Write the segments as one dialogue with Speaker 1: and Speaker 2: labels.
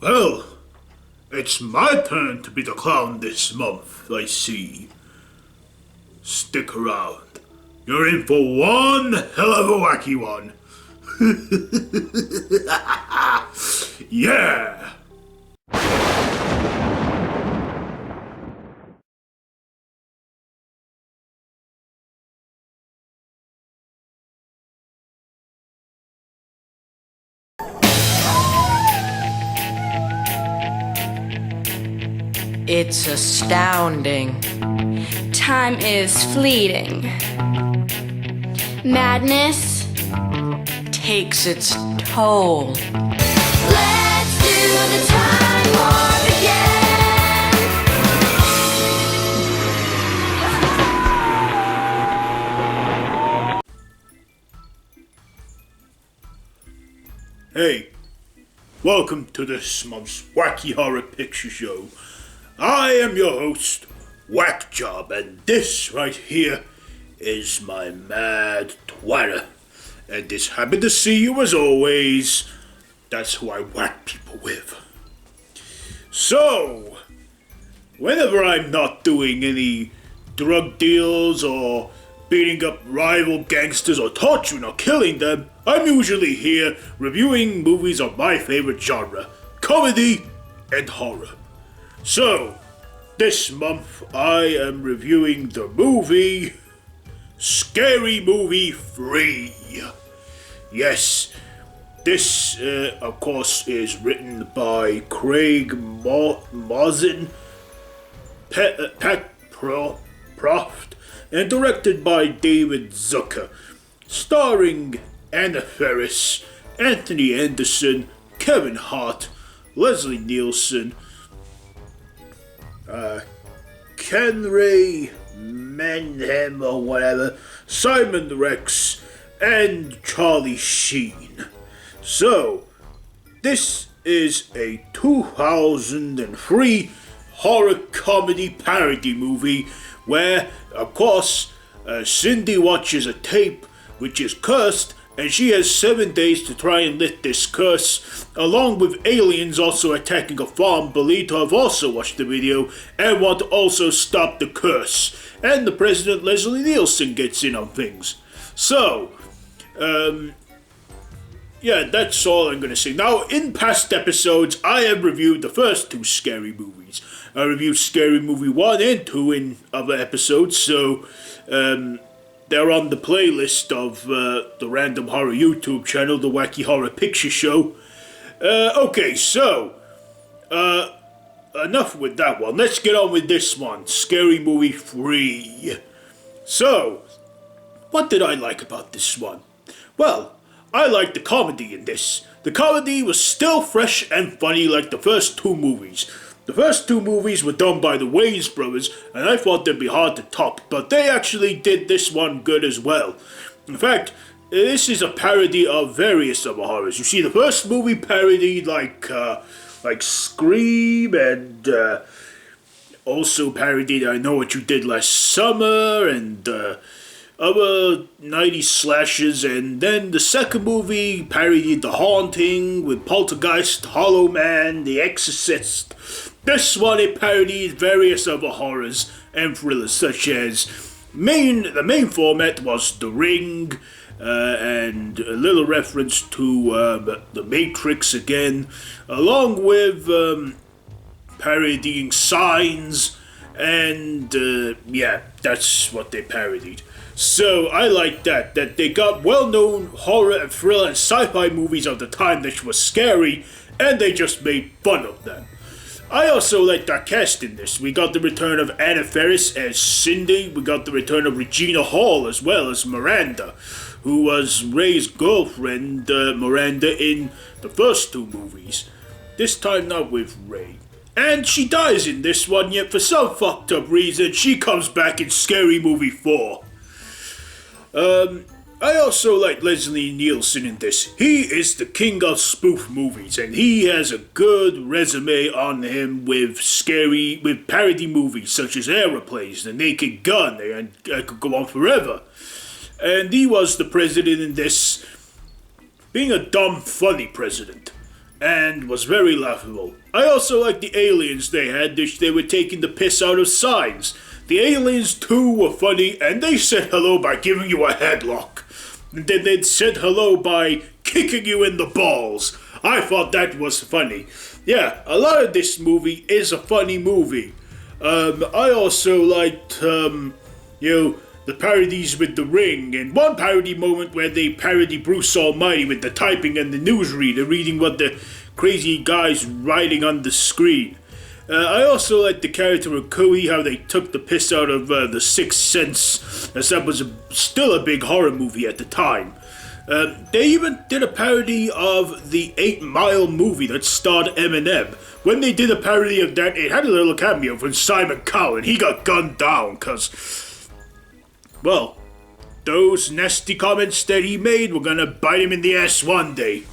Speaker 1: Well, it's my turn to be the clown this month, I see. Stick around. You're in for one hell of a wacky one. Yeah!
Speaker 2: It's astounding.
Speaker 3: Time is fleeting. Madness
Speaker 2: Takes its toll.
Speaker 3: Let's do the time warp again.
Speaker 1: Hey, welcome to this month's Wacky Horror Picture Show. I am your host, WackJob, and this right here is my mad twatter. And it's happy to see you as always. That's who I whack people with. So, whenever I'm not doing any drug deals or beating up rival gangsters or torturing or killing them, I'm usually here reviewing movies of my favorite genre, comedy and horror. So, this month I am reviewing the movie Scary Movie 3. Yes, this, of course, is written by Craig Mazin, Pat Proft, and directed by David Zucker, starring Anna Faris, Anthony Anderson, Kevin Hart, Leslie Nielsen, Ken Ray Manham or whatever, Simon Rex, and Charlie Sheen. So, this is a 2003 horror comedy parody movie where, of course, Cindy watches a tape which is cursed, and she has 7 days to try and lift this curse, along with aliens also attacking a farm believed to have also watched the video and want to also stop the curse. And the President Leslie Nielsen gets in on things. So, yeah, that's all I'm gonna say. Now, in past episodes, I have reviewed the first two Scary movies. I reviewed Scary Movie 1 and 2 in other episodes, so, they're on the playlist of the Random Horror YouTube channel, the Wacky Horror Picture Show. Okay, so, enough with that one. Let's get on with this one, Scary Movie 3. So, what did I like about this one? Well, I liked the comedy in this. The comedy was still fresh and funny like the first two movies. The first two movies were done by the Wayans brothers, and I thought they'd be hard to top, but they actually did this one good as well. In fact, this is a parody of various other horrors. You see, the first movie parodied like Scream, and also parodied I Know What You Did Last Summer, and other 90s slashes, and then the second movie parodied The Haunting with Poltergeist, Hollow Man, The Exorcist. This one, it parodied various other horrors and thrillers, such as the main format was The Ring, and a little reference to The Matrix again, along with parodying Signs, and yeah, that's what they parodied. So I like that they got well-known horror and thriller and sci-fi movies of the time that were scary, and they just made fun of them. I also liked our cast in this. We got the return of Anna Faris as Cindy. We got the return of Regina Hall as well as Miranda, who was Ray's girlfriend, Miranda, in the first two movies. This time not with Ray. And she dies in this one, yet for some fucked up reason, she comes back in Scary Movie 4. I also like Leslie Nielsen in this. He is the king of spoof movies, and he has a good resume on him with parody movies such as Aeroplanes, The Naked Gun, and I could go on forever. And he was the president in this, being a dumb, funny president. and was very laughable. I also liked the aliens they had, which they were taking the piss out of signs. The aliens too were funny, and they said hello by giving you a headlock. And then they'd said hello by kicking you in the balls. I thought that was funny. Yeah, a lot of this movie is a funny movie. I also liked, the parodies with The Ring, and one parody moment where they parody Bruce Almighty with the typing and the newsreader reading what the crazy guy's writing on the screen. I also liked the character of Cooey, how they took the piss out of The Sixth Sense, as that was still a big horror movie at the time. They even did a parody of the 8 Mile movie that starred Eminem. When they did a parody of that, it had a little cameo from Simon Cowell, and he got gunned down, cause, well, those nasty comments that he made were gonna bite him in the ass one day.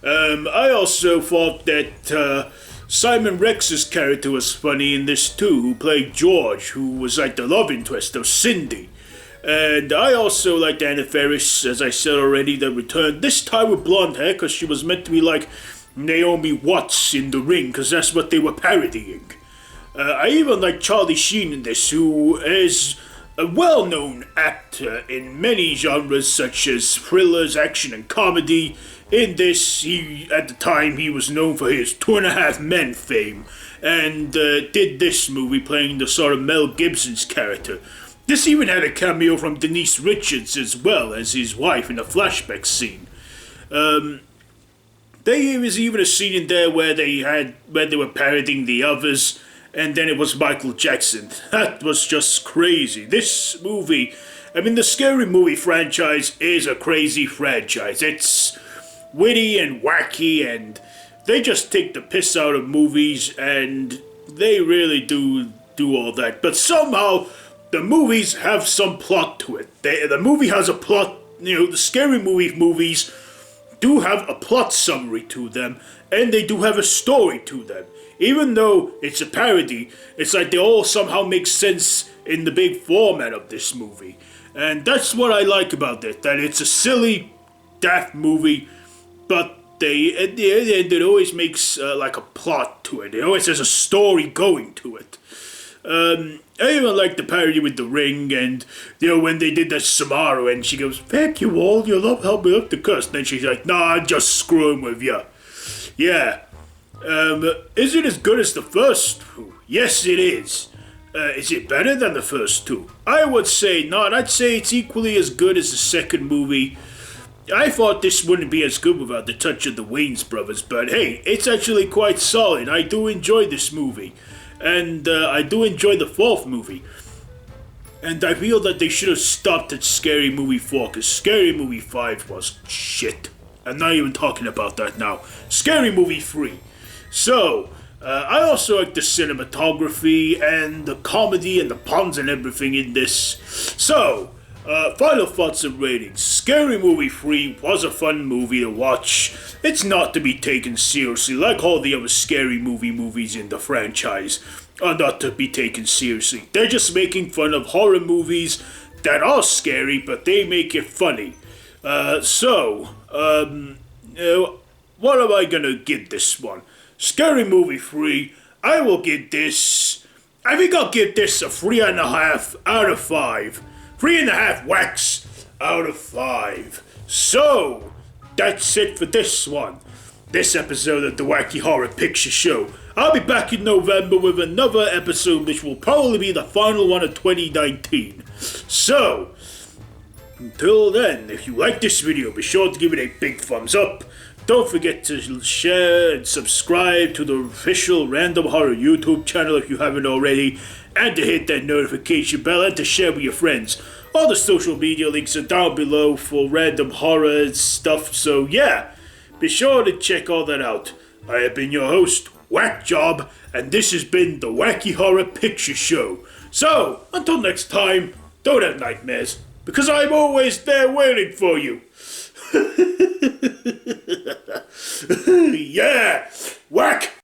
Speaker 1: I also thought that, Simon Rex's character was funny in this too, who played George, who was like the love interest of Cindy. And I also liked Anna Faris, as I said already, that returned, this time with blonde hair, because she was meant to be like Naomi Watts in The Ring, because that's what they were parodying. I even like Charlie Sheen in this, who is a well-known actor in many genres such as thrillers, action, and comedy. In this, at the time, he was known for his 2.5 Men fame, and did this movie playing the sort of Mel Gibson's character. This even had a cameo from Denise Richards as well as his wife in a flashback scene. There was even a scene in there where they were parodying The Others, and then it was Michael Jackson. That was just crazy. This movie, the Scary Movie franchise is a crazy franchise. It's witty and wacky, and they just take the piss out of movies, and they really do all that. But somehow, the movies have some plot to it. The movie has a plot, the Scary Movie movies do have a plot summary to them, and they do have a story to them. Even though it's a parody, it's like they all somehow make sense in the big format of this movie. And that's what I like about it, that it's a silly, daft movie, but at the end it always makes like a plot to it. It always has a story going to it. I even like the parody with The Ring, and when they did that Samara, and she goes, "Thank you all, your love helped me up the curse." And then she's like, "Nah, I'm just screwing with you." Yeah. Is it as good as the first two? Yes, it is. Is it better than the first two? I would say not. I'd say it's equally as good as the second movie. I thought this wouldn't be as good without the touch of the Wayans brothers, but hey, it's actually quite solid. I do enjoy this movie. And I do enjoy the fourth movie. And I feel that they should have stopped at Scary Movie 4, because Scary Movie 5 was shit. I'm not even talking about that now. Scary Movie 3. So, I also like the cinematography and the comedy and the puns and everything in this. So, final thoughts and ratings. Scary Movie 3 was a fun movie to watch. It's not to be taken seriously, like all the other Scary Movie movies in the franchise are not to be taken seriously. They're just making fun of horror movies that are scary, but they make it funny. What am I gonna give this one? Scary Movie 3, I will give this, I think I'll give this a 3.5 out of 5. 3.5 whacks out of 5. So, that's it for this one. This episode of the Wacky Horror Picture Show. I'll be back in November with another episode, which will probably be the final one of 2019. So, until then, if you like this video, be sure to give it a big thumbs up. Don't forget to share and subscribe to the official Random Horror YouTube channel if you haven't already, and to hit that notification bell and to share with your friends. All the social media links are down below for Random Horror and stuff, so yeah, be sure to check all that out. I have been your host, WackJob, and this has been the Wacky Horror Picture Show. So, until next time, don't have nightmares, because I'm always there waiting for you. Yeah! Whack!